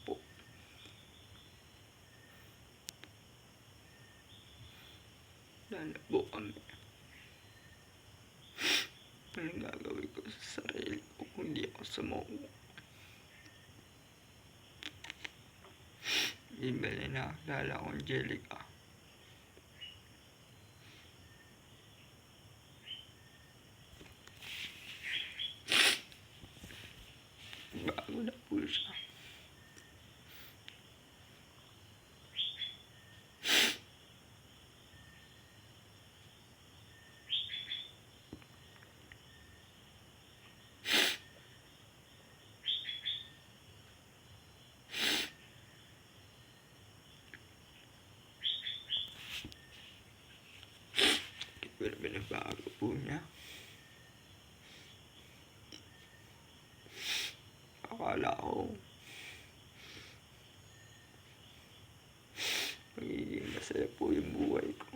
po. Lalo po kami. Anong gagawin ko sa sarili ko kung hindi ako sumuko? Iba na nakakilala ko Angelica. Bago na po siya. Pero binabago po niya. Akala ko magiging masaya po yung buhay ko.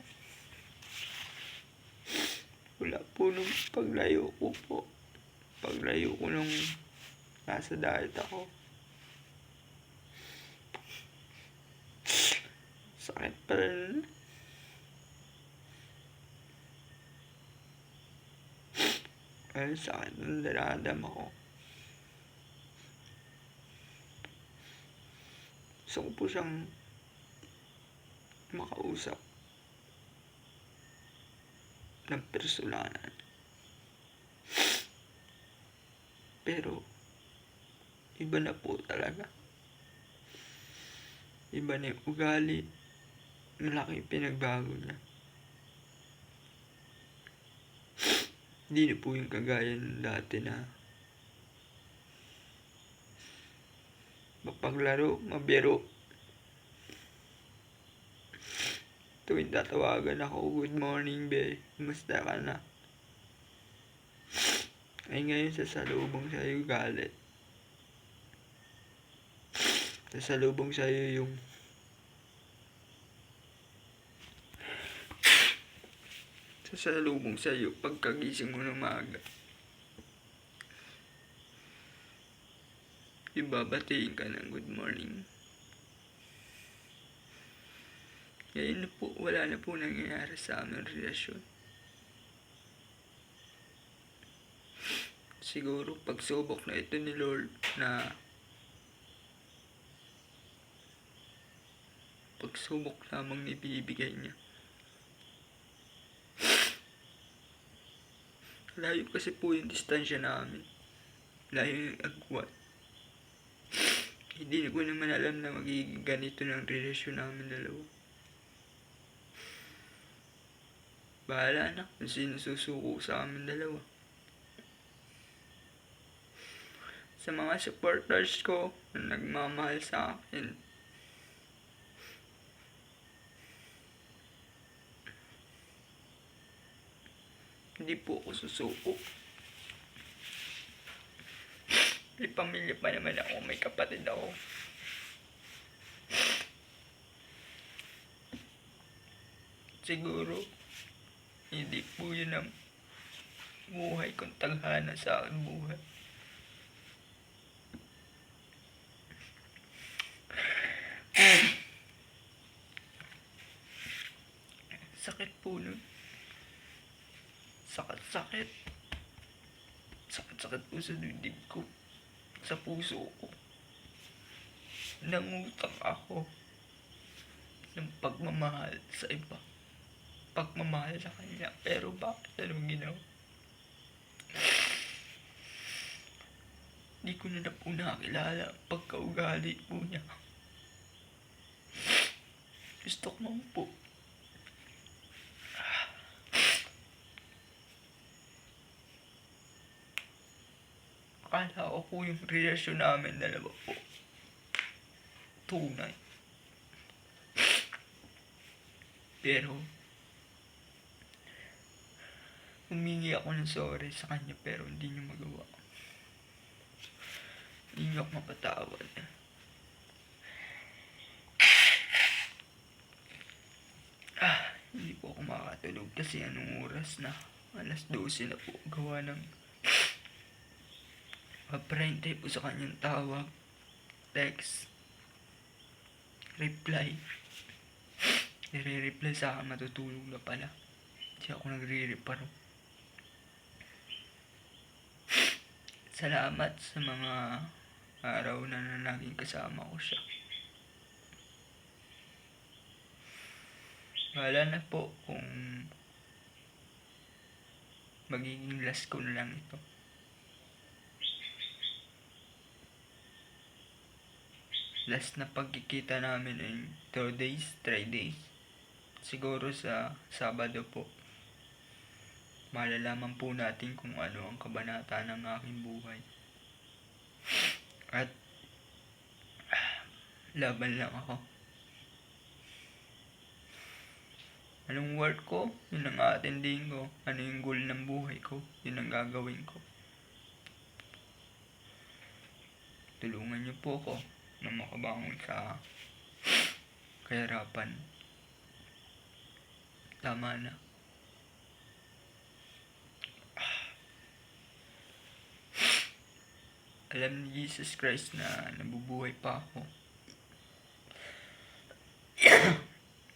Wala po nung paglayo ko po. Paglayo ko nung nasa diet ako. Sakit pa rin. Ay, sakit ng daradama ko. Gusto ko po siyang makausap ng personalan. Pero iba na po talaga. Iba na yung ugali. Malaki pinagbago niya. Hindi na po yung kagaya ng dati na mapaglaro, mabiro. Tuwing tatawagan ako, good morning, be. Kumusta ka na? Ay ngayon sasalubong sa'yo galit. Sasalubong sa'yo yung sasalubong sa'yo pagkagising mo ng maaga. Ibabatiin ka ng good morning. Ngayon na po, wala na po nangyayari sa aming relasyon. Siguro pagsubok na ito ni Lord na pagsubok lamang ni binibigay niya. Layo kasi po yung distansya namin. Layo yung agwat. Hindi ko naman alam na magiging ganito ng relasyon namin dalawa. Bahala na kung sino susuko sa amin dalawa. Sa mga supporters ko na nagmamahal sa akin, hindi po ako susuko. May pamilya pa naman ako, may kapatid ako. Siguro, hindi po yun ang buhay kong tadhana sa aking buhay. Sakit po nun. Sakit. Sakit po sa dibdib ko. Sa puso ko. Nangutang ako ng pagmamahal sa iba. Pagmamahal sa kanya. Pero bakit anong ginawa? Hindi ko na po nakilala ang pagkaugali po niya. Gusto ko man po. Akala ko po yung relasyon namin dalawa po tunay. Pero humingi ako ng sorry sa kanya pero hindi niya magawa. Hindi niya ako mapatawad. Hindi po ako makatulog kasi anong oras na? Alas 12 na po. Gawa ng paprintay po sa kanyang tawag. text, reply. Nire-reply sa akin, matutulog na pala. Hindi ako nagre-reparo. Salamat sa mga araw na naging kasama ko siya. Wala na po kung magiging last ko na lang ito. Last na pagkikita namin ay 2 days, 3 days. Siguro sa Sabado po. Malalaman po natin kung ano ang kabanata ng aking buhay. At laban lang ako. Anong work ko? Yun ang aatendihin ko. Ano yung goal ng buhay ko? Yun ang gagawin ko. Tulungan niyo po ako na makabangon sa kahirapan. Tama na. Alam ni Jesus Christ na nabubuhay pa ako.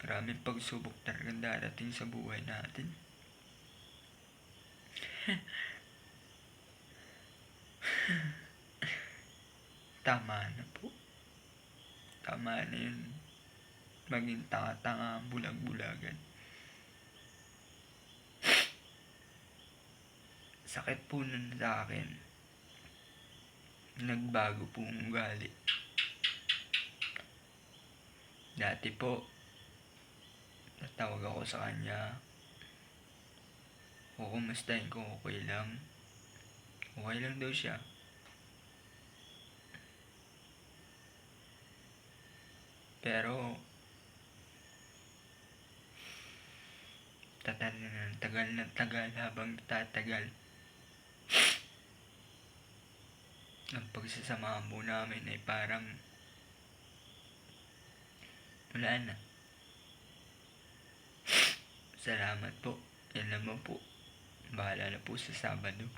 Maraming pagsubok talagang darating sa buhay natin. Tama na po. Tama na yun. Maging tanga-tanga, bulag-bulagan. Sakit po nun sa akin. Nagbago po ang ugali. Dati po, tatawag ako sa kanya. Kukumustahin ko, okay lang. Okay lang daw siya. Pero, tagal na tagal habang tatagal. Ang pagsasamahan po namin ay parang wala na. Salamat po. Yan naman po. Bahala na po sa Sabado.